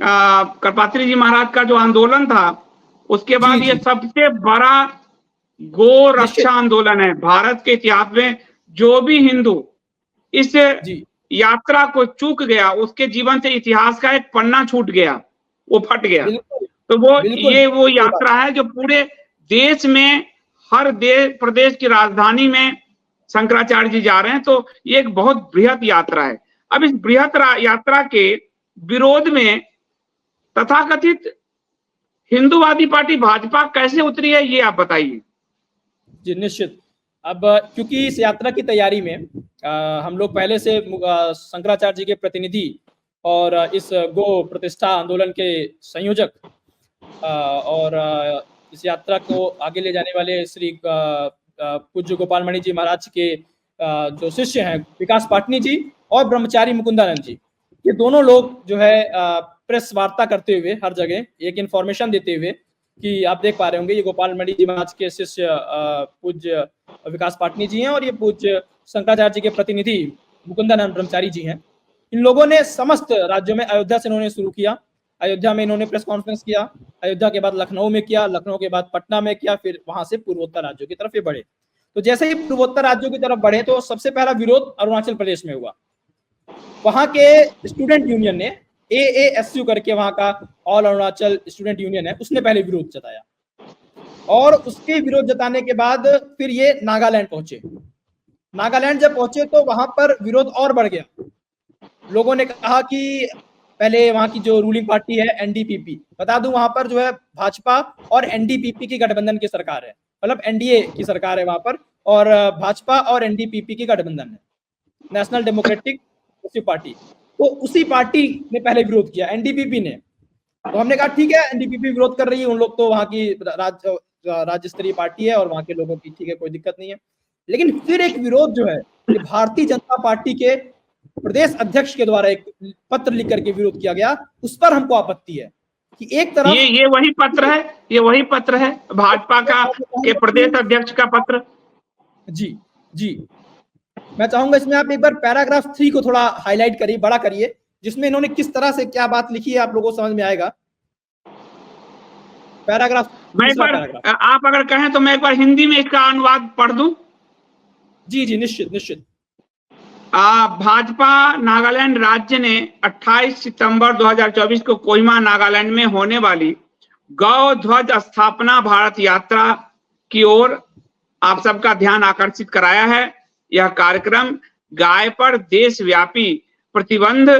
करपात्री जी महाराज का जो आंदोलन था, उसके बाद जी, ये जी। सबसे बड़ा गो निश्चित। रक्षा आंदोलन है भारत के इतिहास में। जो भी हिंदू इस जी, यात्रा को चूक गया, उसके जीवन से इतिहास का एक पन्ना छूट गया, वो फट गया। बिल्कुल, तो वो बिल्कुल, ये वो सही बात। यात्रा है जो पूरे देश में, हर देश प्रदेश की राजधानी में शंकराचार्य जी जा रहे हैं। तो ये एक बहुत बृहत यात्रा है। अब इस बृहत यात्रा के विरोध में तथाकथित हिंदूवादी पार्टी भाजपा कैसे उतरी है, ये आप बताइए। जी, निश्चित। अब क्योंकि इस यात्रा की तैयारी में हम लोग पहले से शंकराचार्य जी के प्रतिनिधि और इस गो प्रतिष्ठा आंदोलन के संयोजक और इस यात्रा को आगे ले जाने वाले श्री पूज्य गोपाल मणि जी महाराज के जो शिष्य हैं विकास पाटनी जी और ब्रह्मचारी मुकुंदानंद जी, ये दोनों लोग जो है प्रेस वार्ता करते हुए हर जगह एक इंफॉर्मेशन देते हुए कि आप देख पा रहे होंगे ये गोपाल मणि जी महाराज के शिष्य पूज्य विकास पाटनी जी हैं और ये पूज्य शंकराचार्य जी के प्रतिनिधि मुकुंदानंद ब्रह्मचारी जी हैं। इन लोगों ने समस्त राज्यों में, अयोध्या से इन्होंने शुरू किया, अयोध्या में इन्होंने प्रेस कॉन्फ्रेंस किया, अयोध्या के बाद लखनऊ में किया, लखनऊ के बाद पटना में किया, फिर वहां से पूर्वोत्तर राज्यों की तरफ ये बढ़े। तो जैसे ही पूर्वोत्तर राज्यों की तरफ बढ़े तो सबसे पहला विरोध अरुणाचल प्रदेश में हुआ। वहां के स्टूडेंट यूनियन ने AASU करके, वहां का ऑल अरुणाचल स्टूडेंट यूनियन है, उसने पहले विरोध जताया और उसके विरोध जताने के बाद फिर ये नागालैंड पहुंचे। नागालैंड जब पहुंचे तो वहां पर विरोध और बढ़ गया। लोगों ने कहा कि पहले वहां की जो रूलिंग पार्टी है NDPP, बता दूं वहां पर जो है भाजपा और NDPP की गठबंधन की सरकार है, मतलब NDA की सरकार है वहां पर, और भाजपा और NDPP की गठबंधन है, नेशनल डेमोक्रेटिक पार्टी। तो उसी पार्टी ने पहले विरोध किया, NDPP ने। तो हमने कहा ठीक है, NDPP विरोध कर रही है, उन लोग तो वहां की राज्य स्तरीय पार्टी है और वहां के लोगों की ठीक है, कोई दिक्कत नहीं है। लेकिन फिर एक विरोध जो है ये भारतीय जनता पार्टी के प्रदेश अध्यक्ष के द्वारा एक पत्र लिख करके विरोध किया गया, उस पर हमको आपत्ति है कि एक तरफ ये वही पत्र है भाजपा का के प्रदेश अध्यक्ष का पत्र। जी जी, मैं चाहूंगा इसमें आप एक बार पैराग्राफ 3 को थोड़ा हाईलाइट करिए, बड़ा करिए, जिसमें इन्होंने किस तरह से क्या बात लिखी है, आप लोगों को समझ में आएगा। पैराग्राफ, मैं एक बार, आप अगर कहें तो मैं एक बार हिंदी में इसका अनुवाद पढ़ दूं। जी जी, निश्चित निश्चित। भाजपा नागालैंड राज्य ने 28 सितंबर 2024 को कोहिमा नागालैंड में होने वाली गौ ध्वज स्थापना भारत यात्रा की ओर आप सबका ध्यान आकर्षित कराया है। यह कार्यक्रम गाय पर देशव्यापी प्रतिबंध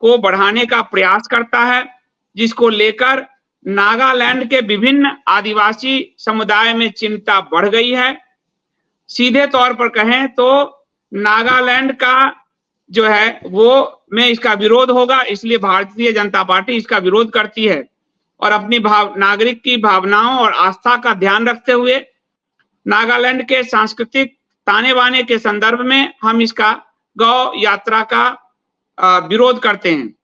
को बढ़ाने का प्रयास करता है, जिसको लेकर नागालैंड के विभिन्न आदिवासी समुदाय में चिंता बढ़ गई है। सीधे तौर पर कहें तो नागालैंड का जो है वो में इसका विरोध होगा, इसलिए भारतीय जनता पार्टी इसका विरोध करती है और अपनी नागरिक की भावनाओं और आस्था का ध्यान रखते हुए नागालैंड के सांस्कृतिक ताने बाने के संदर्भ में हम इसका गौ यात्रा का विरोध करते हैं।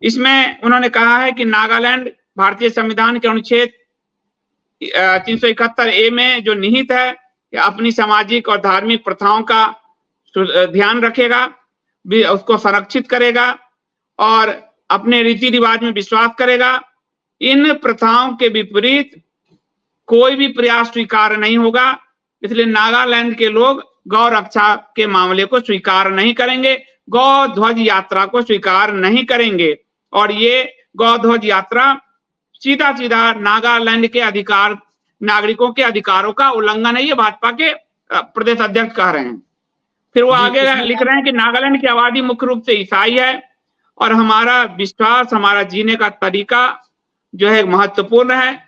इसमें उन्होंने कहा है कि नागालैंड भारतीय संविधान के अनुच्छेद 371A में जो निहित है कि अपनी सामाजिक और धार्मिक प्रथाओं का ध्यान रखेगा, उसको संरक्षित करेगा और अपने रीति रिवाज में विश्वास करेगा। इन प्रथाओं के विपरीत कोई भी प्रयास स्वीकार नहीं होगा, इसलिए नागालैंड के लोग गौ रक्षा के मामले को स्वीकार नहीं करेंगे, गौ ध्वज यात्रा को स्वीकार नहीं करेंगे। और ये गौ ध्वज यात्रा सीधा सीधा नागालैंड के नागरिकों के अधिकारों का उल्लंघन है, ये भाजपा के प्रदेश अध्यक्ष कह रहे हैं। फिर वो आगे लिख रहे हैं कि नागालैंड की आबादी मुख्य रूप से ईसाई है और हमारा विश्वास, हमारा जीने का तरीका जो है महत्वपूर्ण है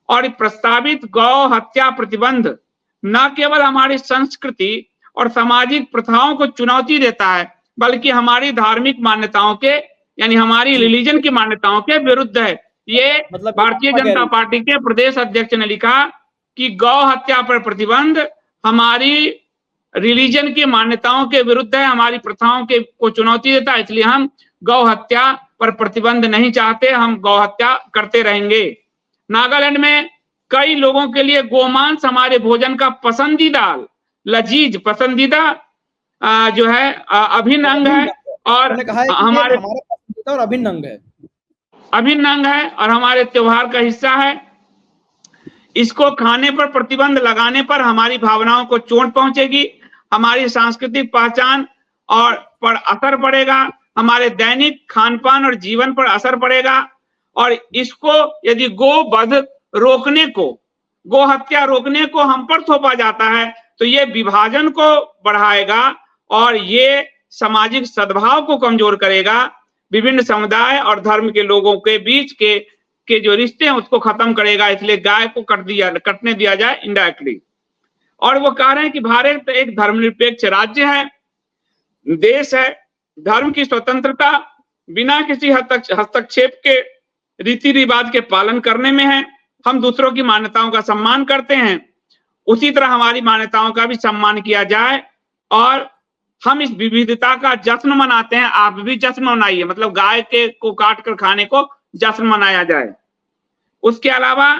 और प्रस्तावित गौ हत्या प्रतिबंध न केवल हमारी संस्कृति और सामाजिक प्रथाओं को चुनौती देता है, बल्कि हमारी धार्मिक मान्यताओं के, यानी हमारी रिलीजन की मान्यताओं के विरुद्ध है। ये मतलब भारतीय जनता पार्टी के प्रदेश अध्यक्ष ने लिखा कि गौ हत्या पर प्रतिबंध हमारी रिलीजन की मान्यताओं के विरुद्ध है, हमारी प्रथाओं के को चुनौती देता है, इसलिए हम गौ हत्या पर प्रतिबंध नहीं चाहते, हम गौ हत्या करते रहेंगे। नागालैंड में कई लोगों के लिए गोमांस हमारे भोजन का पसंदीदा जो है अभिन्न अंग है और हमारे और अभिन्न अंग है। अभिन्न अंग है और हमारे त्योहार का हिस्सा है। इसको खाने पर प्रतिबंध लगाने पर हमारी भावनाओं को चोट पहुंचेगी, हमारी सांस्कृतिक पहचान और पर असर पड़ेगा, हमारे दैनिक खान-पान और जीवन पर असर पड़ेगा। और इसको यदि गोवध रोकने को, गो हत्या रोकने को हम पर थोपा जाता है तो ये विभाजन को बढ़ाएगा और ये सामाजिक सद्भाव को कमजोर करेगा, विभिन्न समुदाय और धर्म के लोगों के बीच के जो रिश्ते हैं उसको खत्म करेगा। इसलिए गाय को कटने दिया जाए इनडायरेक्टली। और वो कह रहे हैं कि भारत एक धर्मनिरपेक्ष राज्य है, देश है, धर्म की स्वतंत्रता बिना किसी हस्तक्षेप के रीति रिवाज के पालन करने में है। हम दूसरों की मान्यताओं का सम्मान करते हैं, उसी तरह हमारी मान्यताओं का भी सम्मान किया जाए और हम इस विविधता का जश्न मनाते हैं। आप भी जश्न मनाइए, मतलब गाय के को काट कर खाने को जश्न मनाया जाए। उसके अलावा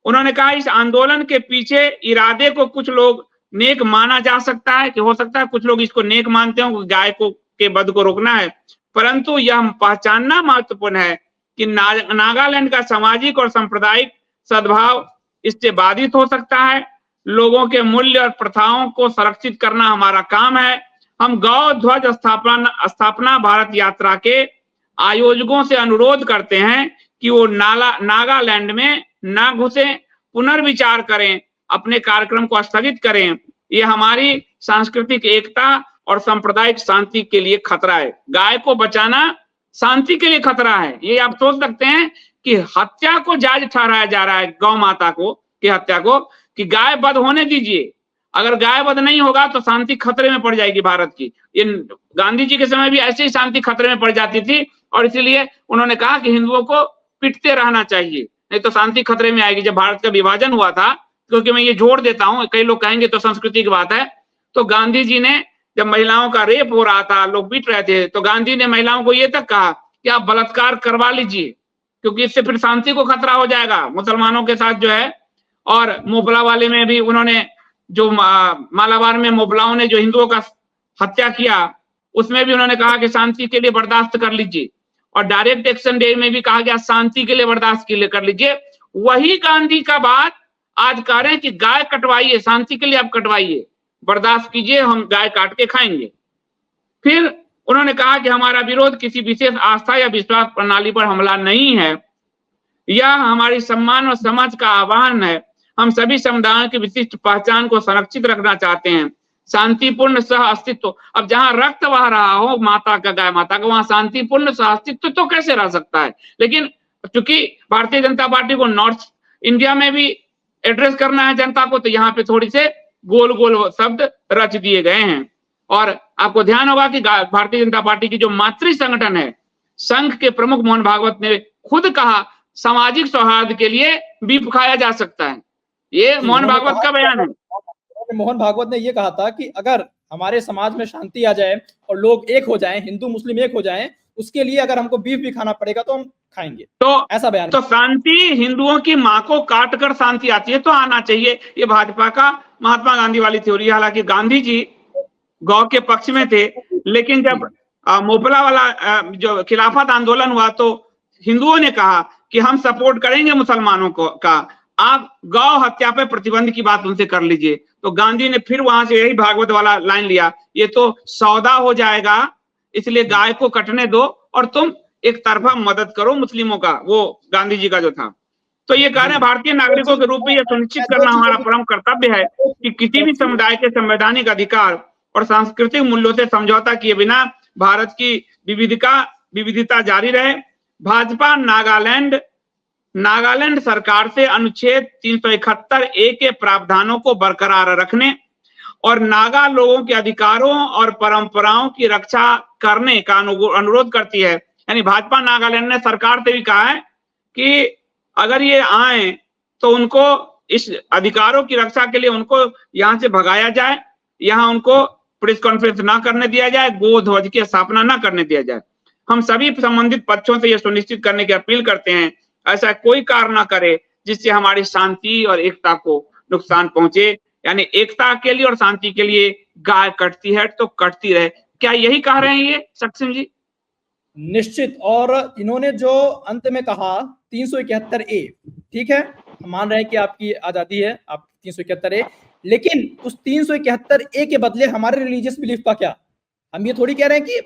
उन्होंने कहा इस आंदोलन के पीछे इरादे को कुछ लोग नेक माना जा सकता है, कि हो सकता है कुछ लोग इसको नेक मानते हो, गाय को के वध को रोकना है, परंतु यह पहचानना महत्वपूर्ण है कि नागालैंड का सामाजिक और सांप्रदायिक सद्भाव इससे बाधित हो सकता है। लोगों के मूल्य और प्रथाओं को संरक्षित करना हमारा काम है। हम गौ ध्वज स्थापना भारत यात्रा के आयोजकों से अनुरोध करते हैं कि वो नागालैंड में ना घुसे, पुनर्विचार करें, अपने कार्यक्रम को स्थगित करें। ये हमारी सांस्कृतिक एकता और सांप्रदायिक शांति के लिए खतरा है। गाय को बचाना शांति के लिए खतरा है। ये आप सोच सकते हैं कि हत्या को जायज ठहराया जा रहा है, गौ माता को की हत्या को, कि गाय वध होने दीजिए। अगर गाय वध नहीं होगा तो शांति खतरे में पड़ जाएगी भारत की। ये गांधी जी के समय भी ऐसे ही शांति खतरे में पड़ जाती थी और इसलिए उन्होंने कहा कि हिंदुओं को पिटते रहना चाहिए, नहीं तो शांति खतरे में आएगी। जब भारत का विभाजन हुआ था, क्योंकि मैं ये जोड़ देता हूं, कई लोग कहेंगे तो संस्कृति की बात है, तो गांधी जी ने जब महिलाओं का रेप हो रहा था, लोग पीट रहे थे, तो गांधी ने महिलाओं को ये तक कहा कि आप बलात्कार करवा लीजिए, क्योंकि इससे फिर शांति को खतरा हो जाएगा मुसलमानों के साथ जो है। और मोबला वाले में भी उन्होंने जो मालाबार में मोबलाओं ने जो हिंदुओं का हत्या किया, उसमें भी उन्होंने कहा कि शांति के लिए बर्दाश्त कर लीजिए। और डायरेक्ट एक्शन डे में भी कहा गया शांति के लिए बर्दाश्त के लिए कर लीजिए। वही गांधी का बात आज कह रहे हैं कि गाय कटवाइए, शांति के लिए आप कटवाइए, बर्दाश्त कीजिए, हम गाय काट के खाएंगे। फिर उन्होंने कहा कि हमारा विरोध किसी विशेष आस्था या विश्वास प्रणाली पर हमला नहीं है, यह हमारी सम्मान और समझ का आह्वान है। हम सभी समुदायों की विशिष्ट पहचान को संरक्षित रखना चाहते हैं, शांतिपूर्ण सह अस्तित्व। अब जहां रक्त बह रहा हो माता का, गाय माता का, वहां शांतिपूर्ण सह अस्तित्व तो कैसे रह सकता है। लेकिन चूंकि भारतीय जनता पार्टी को नॉर्थ इंडिया में भी एड्रेस करना है जनता को, तो यहाँ पे थोड़ी से गोल गोल शब्द रच दिए गए हैं। और आपको ध्यान होगा कि भारतीय जनता पार्टी की जो मातृ संगठन है, संघ के प्रमुख मोहन भागवत ने खुद कहा सामाजिक सौहार्द के लिए बीफ खाया जा सकता है। ये मोहन भागवत का बयान है। मोहन भागवत ने ये कहा था कि अगर हमारे समाज में शांति आ जाए और लोग एक हो जाएं, हिंदू मुस्लिम एक हो जाएं, उसके लिए अगर हमको बीफ भी खाना पड़ेगा तो हम खाएंगे। तो ऐसा बयान, तो शांति, हिंदुओं की माँ को काट कर शांति आती है तो आना चाहिए। ये भाजपा का महात्मा गांधी वाली थ्योरी है। हालांकि गांधी जी गौ के पक्ष में थे, लेकिन जब मोपला वाला जो खिलाफत आंदोलन हुआ तो हिंदुओं ने कहा कि हम सपोर्ट करेंगे मुसलमानों को का, आप गौ हत्या पे प्रतिबंध की बात उनसे कर लीजिए। तो गांधी ने फिर वहां से यही भागवत वाला लाइन लिया, ये तो सौदा हो जाएगा, इसलिए गाय को कटने दो और तुम एक तरफा मदद करो मुस्लिमों का, वो गांधी जी का जो था। तो ये कह रहे हैं भारतीय नागरिकों के रूप में यह सुनिश्चित करना हमारा परम कर्तव्य है कि किसी भी समुदाय के संवैधानिक अधिकार और सांस्कृतिक मूल्यों से समझौता किए बिना भारत की विविधता जारी रहे। भाजपा नागालैंड सरकार से अनुच्छेद 371A के प्रावधानों को बरकरार रखने और नागा लोगों के अधिकारों और परंपराओं की रक्षा करने का अनुरोध करती है। यानी भाजपा नागालैंड ने सरकार से भी कहा है कि अगर ये आए तो उनको इस अधिकारों की रक्षा के लिए उनको यहाँ से भगाया जाए, यहाँ उनको प्रेस कॉन्फ्रेंस ना करने दिया जाए, गो ध्वज की स्थापना ना करने दिया जाए। हम सभी संबंधित पक्षों से यह सुनिश्चित करने की अपील करते हैं ऐसा कोई कार्य ना करे जिससे हमारी शांति और एकता को नुकसान पहुंचे। यानी एकता के लिए और शांति के लिए गाय कटती है तो कटती रहे। क्या यही कह रहे हैं ये सक्षम जी? निश्चित। और इन्होंने जो अंत में कहा 371A, ठीक है, हम मान रहे हैं कि आपकी आजादी है, आप 371A, लेकिन उस 371A के बदले हमारे रिलीजियस बिलीफ का क्या? हम ये थोड़ी कह रहे हैं कि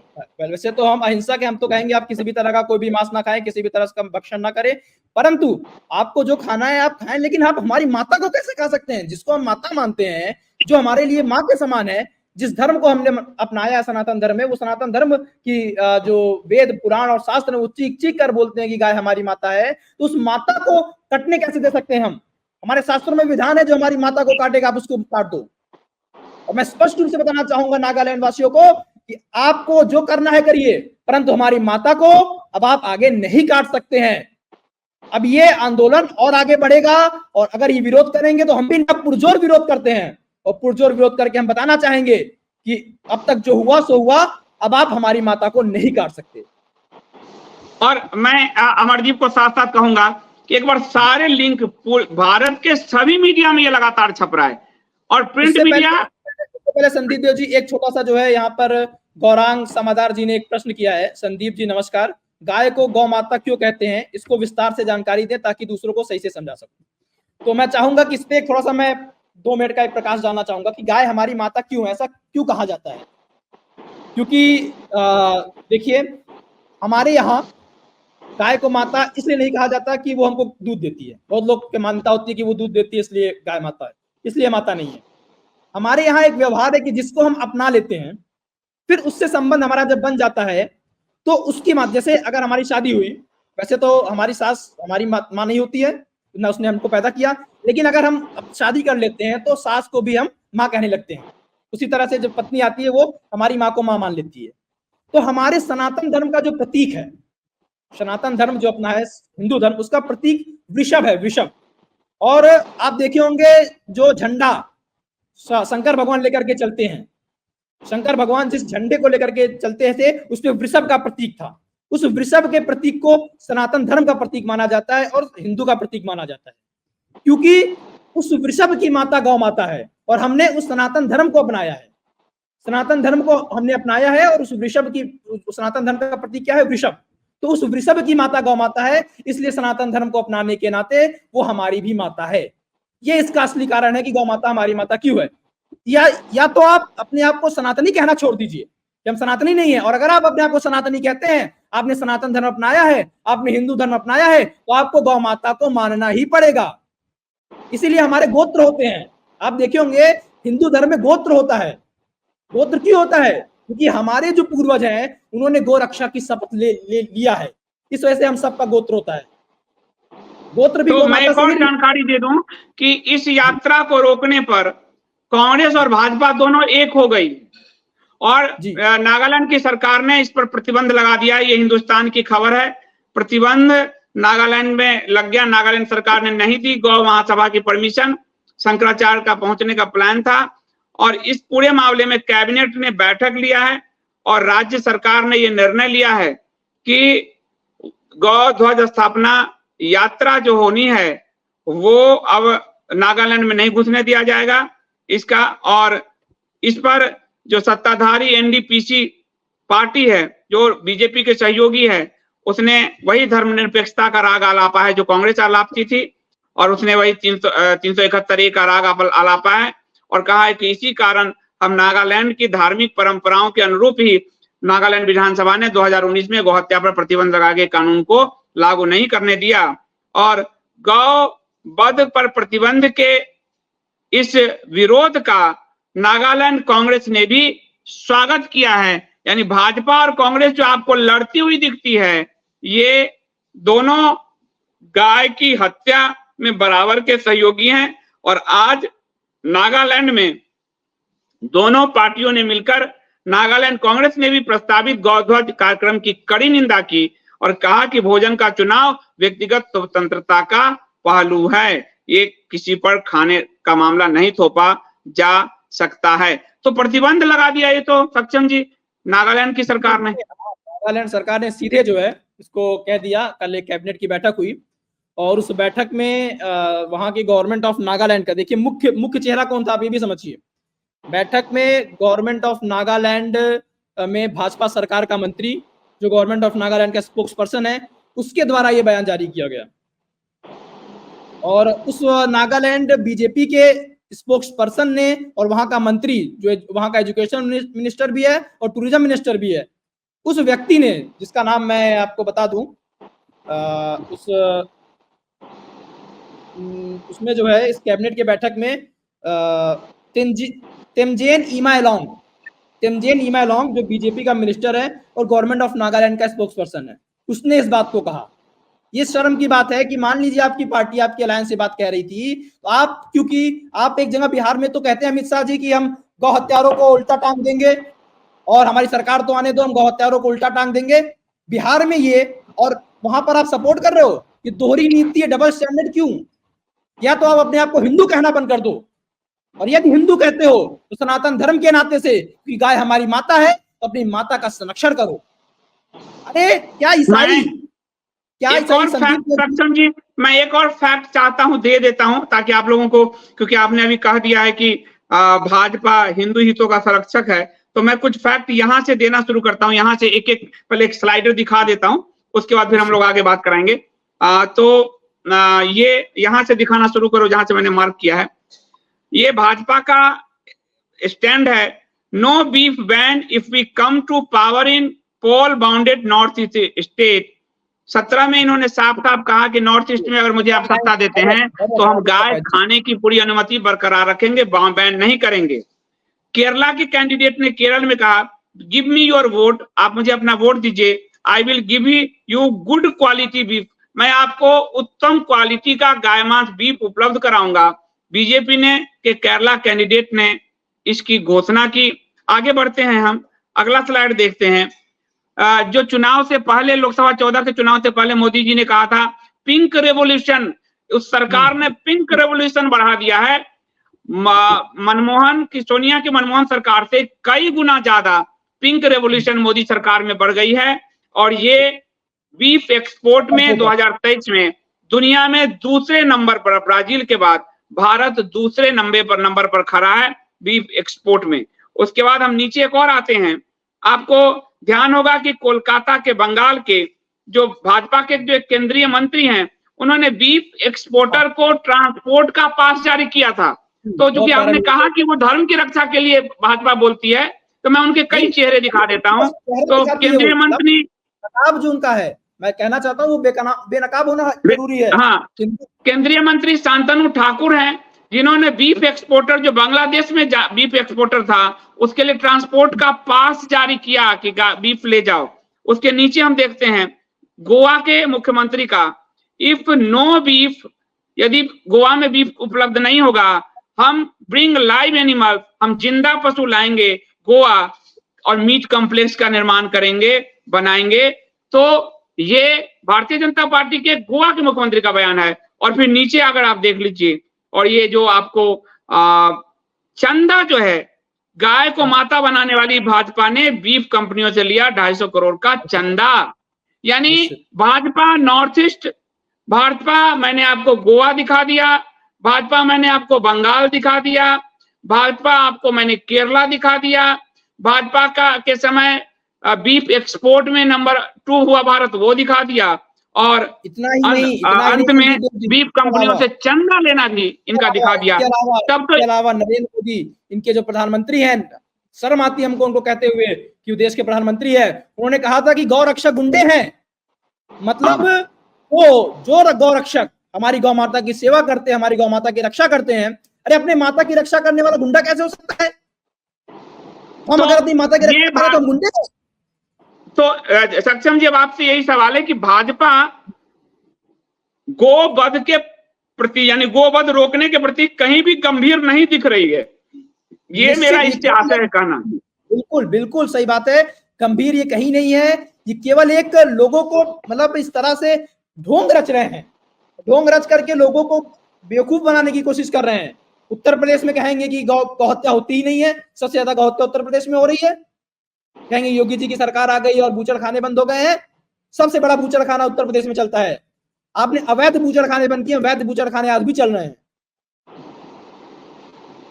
वैसे तो हम अहिंसा के, हम तो कहेंगे आप किसी भी तरह का कोई भी मांस ना खाएं, किसी भी तरह का भक्षण ना करें, परंतु आपको जो खाना है आप खाएं, लेकिन आप हमारी माता को कैसे खा सकते हैं, जिसको हम माता मानते हैं, जो हमारे लिए माँ के समान है, जिस धर्म को हमने अपनाया है सनातन धर्म में, वो सनातन धर्म की जो वेद पुराण और शास्त्र है वो चीख चीख कर बोलते हैं कि गाय हमारी माता है, तो उस माता को कटने कैसे दे सकते हैं हम? हमारे शास्त्रों में विधान है, जो हमारी माता को काटेगा आप उसको काट दो। और मैं स्पष्ट रूप से बताना चाहूंगा नागालैंड वासियों को कि आपको जो करना है करिए, परंतु हमारी माता को अब आप आगे नहीं काट सकते हैं। अब ये आंदोलन और आगे बढ़ेगा, और अगर ये विरोध करेंगे तो हम भी पुरजोर विरोध करते हैं, और पुरजोर विरोध करके हम बताना चाहेंगे कि अब तक जो हुआ सो हुआ, अब आप हमारी माता को नहीं काट सकते। और मैं अमरदीप को साथ साथ कहूंगा कि एक बार सारे लिंक भारत के सभी मीडिया में ये लगातार छप रहा है, और प्रिंट मीडिया। पहले संदीप देव जी, एक छोटा सा जो है यहाँ पर गौरांग समादार जी ने एक प्रश्न किया है। संदीप जी नमस्कार, गाय को गौ माता क्यों कहते हैं, इसको विस्तार से जानकारी दें ताकि दूसरों को सही से समझा सकूं। तो मैं चाहूंगा कि इस पे थोड़ा सा मैं 2 मिनट का एक प्रकाश डालना चाहूंगा कि गाय हमारी माता क्यों है, ऐसा क्यों कहा जाता है। क्योंकि देखिए, हमारे यहाँ गाय को माता इसलिए नहीं कहा जाता कि वो हमको दूध देती है, बहुत लोग की मान्यता होती है कि वो दूध देती है इसलिए गाय माता है, इसलिए माता नहीं है। हमारे यहाँ एक व्यवहार है कि जिसको हम अपना लेते हैं, फिर उससे संबंध हमारा जब बन जाता है, तो उसकी माँ, जैसे अगर हमारी शादी हुई, वैसे तो हमारी सास हमारी माँ नहीं होती है ना, उसने हमको पैदा किया, लेकिन अगर हम शादी कर लेते हैं तो सास को भी हम माँ कहने लगते हैं। उसी तरह से जब पत्नी आती है वो हमारी माँ को माँ मान लेती है। तो हमारे सनातन धर्म का जो प्रतीक है, सनातन धर्म जो अपना है हिंदू धर्म, उसका प्रतीक वृषभ है, वृषभ। और आप देखे होंगे जो झंडा शंकर भगवान लेकर के चलते हैं, शंकर भगवान जिस झंडे को लेकर के चलते थे उसमें वृषभ का प्रतीक था। उस वृषभ के प्रतीक को सनातन धर्म का प्रतीक माना जाता है और हिंदू का प्रतीक माना जाता है, क्योंकि उस वृषभ की माता गौ माता है, और हमने उस सनातन धर्म को अपनाया है, सनातन धर्म को हमने अपनाया है। और उस वृषभ की, सनातन धर्म का प्रतीक क्या है, वृषभ। तो उस वृषभ की माता गौ माता है, इसलिए सनातन धर्म को अपनाने के नाते वो हमारी भी माता है। ये इसका असली कारण है कि गौ माता हमारी माता क्यों है। या तो आप अपने आप को सनातनी कहना छोड़ दीजिए कि हम सनातनी नहीं है, और अगर आप अपने आप को सनातनी कहते हैं, आपने सनातन धर्म अपनाया है, आपने हिंदू धर्म अपनाया है, तो आपको गौ माता को मानना ही पड़ेगा। इसीलिए हमारे गोत्र होते हैं, आप देखे होंगे हिंदू धर्म में गोत्र होता है। गोत्र क्यों होता है? क्योंकि हमारे जो पूर्वज हैं उन्होंने गौ रक्षा की शपथ ले लिया है, इस वजह से हम सबका गोत्र होता है। गोत्र भी तो मैं एक और जानकारी दे दूं कि इस यात्रा को रोकने पर कांग्रेस और भाजपा दोनों एक हो गई, और नागालैंड की सरकार ने इस पर प्रतिबंध लगा दिया। ये हिंदुस्तान की खबर है। प्रतिबंध नागालैंड में लग गया। नागालैंड सरकार ने नहीं दी गौ महासभा की परमिशन, शंकराचार्य का पहुंचने का प्लान था, और इस पूरे मामले में कैबिनेट ने बैठक लिया है और राज्य सरकार ने यह निर्णय लिया है कि गौ ध्वज स्थापना यात्रा जो होनी है वो अब नागालैंड में नहीं घुसने दिया जाएगा इसका। और इस पर जो सत्ताधारी एनडीपीसी पार्टी है, जो बीजेपी के सहयोगी है, उसने वही धर्मनिरपेक्षता का राग आलापा है जो कांग्रेस आलापती थी, और उसने वही 371 का राग आलापा है, और कहा है कि इसी कारण हम नागालैंड की धार्मिक परंपराओं के अनुरूप ही नागालैंड विधानसभा ने 2019 में गौहत्या पर प्रतिबंध लगा के कानून को लागू नहीं करने दिया। और गौ वध पर प्रतिबंध के इस विरोध का नागालैंड कांग्रेस ने भी स्वागत किया है। यानी भाजपा और कांग्रेस जो आपको लड़ती हुई दिखती है, ये दोनों गाय की हत्या में बराबर के सहयोगी हैं। और आज नागालैंड में दोनों पार्टियों ने मिलकर, नागालैंड कांग्रेस ने भी प्रस्तावित गौध्वज कार्यक्रम की कड़ी निंदा की और कहा कि भोजन का चुनाव व्यक्तिगत स्वतंत्रता का पहलू है, ये किसी पर खाने का मामला नहीं थोपा जा सकता है। तो प्रतिबंध लगा दिया ये तो सक्षम जी नागालैंड की सरकार ने। नागालैंड सरकार ने सीधे जो है इसको कह दिया। कल एक कैबिनेट की बैठक हुई और उस बैठक में वहां की गवर्नमेंट ऑफ नागालैंड का, देखिए मुख्य चेहरा कौन था आप ये भी समझिए। बैठक में गवर्नमेंट ऑफ नागालैंड में भाजपा सरकार का मंत्री जो गवर्नमेंट ऑफ नागालैंड का स्पोक्स पर्सन है, उसके द्वारा ये बयान जारी किया गया। और उस नागालैंड बीजेपी के स्पोक्स पर्सन ने और वहां का मंत्री जो वहां का एजुकेशन मिनिस्टर भी है और टूरिज्म मिनिस्टर भी है, उस व्यक्ति ने, जिसका नाम मैं आपको बता दूं, उसमें जो है इस कैबिनेट के बैठक में तेमजेन इमालोंग जो बीजेपी का मिनिस्टर है और गवर्नमेंट ऑफ नागालैंड का स्पोक्स पर्सन है, उसने इस बात को कहा। ये शर्म की बात है कि मान लीजिए आपकी पार्टी, आपकी अलायंस से बात कह रही थी, तो आप, क्योंकि आप एक जगह बिहार में तो कहते हैं अमित शाह जी कि हम गौ हत्यारों को उल्टा टांग देंगे और हमारी सरकार तो आने दो, हम गौ हत्यारों को उल्टा टांग देंगे, बिहार में ये, और वहां पर आप सपोर्ट कर रहे हो। ये दोहरी नीति है, डबल स्टैंडर्ड क्यों? या तो आप अपने आप को हिंदू कहना बंद कर दो, और यदि हिंदू कहते हो तो सनातन धर्म के नाते से कि गाय हमारी माता है तो अपनी माता का संरक्षण करो। अरे क्या ईसाई, क्या एक और फैक्ट सक्षम जी, मैं एक और फैक्ट चाहता हूं, दे देता हूं ताकि आप लोगों को, क्योंकि आपने अभी कह दिया है कि भाजपा हिंदू हितों का संरक्षक है, तो मैं कुछ फैक्ट यहां से देना शुरू करता हूं। यहां से एक एक पहले एक स्लाइडर दिखा देता हूं, उसके बाद फिर हम लोग आगे बात कराएंगे। ये यहां से दिखाना शुरू करो जहां से मैंने मार्क किया है। ये भाजपा का स्टैंड है, no beef ban if we come to power in poll bounded north east state. 17 में इन्होंने साफ साफ कहा कि नॉर्थ ईस्ट में अगर मुझे आप सत्ता देते हैं तो हम गाय खाने की पूरी अनुमति बरकरार रखेंगे, बैन नहीं करेंगे। केरला के कैंडिडेट ने केरल में कहा, गिव मी योर वोट, आप मुझे अपना वोट दीजिए, I will give you good quality beef, मैं आपको उत्तम क्वालिटी का गाय मांस बीफ उपलब्ध कराऊंगा। बीजेपी ने के केरला कैंडिडेट ने इसकी घोषणा की। आगे बढ़ते हैं, हम अगला स्लाइड देखते हैं। जो चुनाव से पहले, लोकसभा 14 के चुनाव से पहले मोदी जी ने कहा था पिंक रेवोल्यूशन, उस सरकार ने पिंक रेवोल्यूशन बढ़ा दिया है। मनमोहन की, सोनिया की मनमोहन सरकार से कई गुना ज्यादा पिंक रेवोल्यूशन मोदी सरकार में बढ़ गई है। और ये बीफ एक्सपोर्ट में 2023 में दुनिया में दूसरे नंबर पर, ब्राजील के बाद भारत दूसरे नंबर पर खड़ा है बीफ एक्सपोर्ट में। उसके बाद हम नीचे एक और आते हैं, आपको ध्यान होगा कि कोलकाता के, बंगाल के जो भाजपा के जो केंद्रीय मंत्री हैं, उन्होंने बीफ एक्सपोर्टर को ट्रांसपोर्ट का पास जारी किया था। तो चूंकि आपने कहा कि वो धर्म की रक्षा के लिए भाजपा बोलती है, तो मैं उनके कई चेहरे दिखा देता हूं। तो केंद्रीय मंत्री, नकाब जो उनका है, मैं कहना चाहता हूं वो बेनकाब होना जरूरी है। हाँ, केंद्रीय मंत्री शांतनु ठाकुर हैं, जिन्होंने बीफ एक्सपोर्टर, जो बांग्लादेश में बीफ एक्सपोर्टर था, उसके लिए ट्रांसपोर्ट का पास जारी किया कि बीफ ले जाओ। उसके नीचे हम देखते हैं गोवा के मुख्यमंत्री का, इफ नो बीफ, यदि गोवा में बीफ उपलब्ध नहीं होगा, हम ब्रिंग लाइव एनिमल, हम जिंदा पशु लाएंगे गोवा और मीट कॉम्प्लेक्स का निर्माण करेंगे, बनाएंगे। तो ये भारतीय जनता पार्टी के गोवा के मुख्यमंत्री का बयान है। और फिर नीचे अगर आप देख लीजिए, और ये जो आपको चंदा जो है, गाय को माता बनाने वाली भाजपा ने बीफ कंपनियों से लिया 250 करोड़ का चंदा। यानी भाजपा नॉर्थ ईस्ट, भाजपा, मैंने आपको गोवा दिखा दिया, भाजपा मैंने आपको बंगाल दिखा दिया, भाजपा आपको मैंने केरला दिखा दिया, भाजपा का के समय बीफ एक्सपोर्ट में नंबर 2 हुआ भारत, वो दिखा दिया, और इतना ही नहीं, अंत में बीफ कंपनियों से चंदा लेना भी इनका दिखा दिया। तब तो अलावा नरेंद्र मोदी, इनके जो प्रधानमंत्री हैं, शर्म आती है हमको उनको कहते हुए कि देश के प्रधानमंत्री है, उन्होंने कहा था कि गौ रक्षक गुंडे हैं। मतलब वो जो गौ रक्षक हमारी गौ माता की सेवा करते हैं, हमारी गौ माता की रक्षा करते हैं, अरे अपने माता की रक्षा करने वाला गुंडा कैसे हो सकता है? हम अगर अपनी माता की रक्षा करें तो हम गुंडे हैं। तो सक्षम जी, अब आपसे यही सवाल है कि भाजपा गोवध के प्रति, यानी गोवध रोकने के प्रति कहीं भी गंभीर नहीं दिख रही है, ये मेरा इतिहास है कहना। बिल्कुल बिल्कुल सही बात है, गंभीर ये कहीं नहीं है, ये केवल एक लोगों को मतलब इस तरह से ढोंग रच रहे हैं, ढोंग रच करके लोगों को बेवकूफ बनाने की कोशिश कर रहे हैं। उत्तर प्रदेश में कहेंगे कि गौ हत्या होती ही नहीं है, सबसे ज्यादा गौ हत्या उत्तर प्रदेश में हो रही है। कहेंगे योगी जी की सरकार आ गई और बूचड़ खाने बंद हो गए हैं, सबसे बड़ा बूचड़ खाना उत्तर प्रदेश में चलता है। आपने अवैध बूचड़ खाने बंद किए, वैध बूचड़ खाने आज भी चल रहे हैं।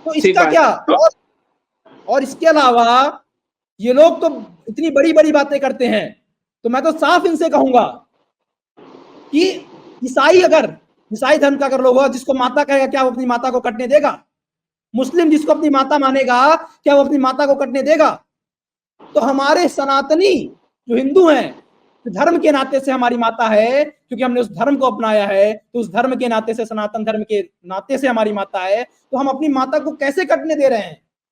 तो इसका क्या? और इसके अलावा ये लोग तो इतनी बड़ी बड़ी बातें करते हैं, तो मैं तो साफ इनसे कहूंगा कि ईसाई धर्म का अगर लोग हो, जिसको माता कहेगा, क्या वो अपनी माता को कटने देगा? मुस्लिम जिसको अपनी माता मानेगा, क्या वो अपनी माता को कटने देगा? तो हमारे सनातनी जो हिंदू हैं, तो धर्म के नाते से हमारी माता है, क्योंकि हमने उस धर्म को अपनाया है, तो उस धर्म के नाते से, सनातन धर्म के नाते से हमारी माता है, तो हम अपनी माता को कैसे कटने दे रहे हैं?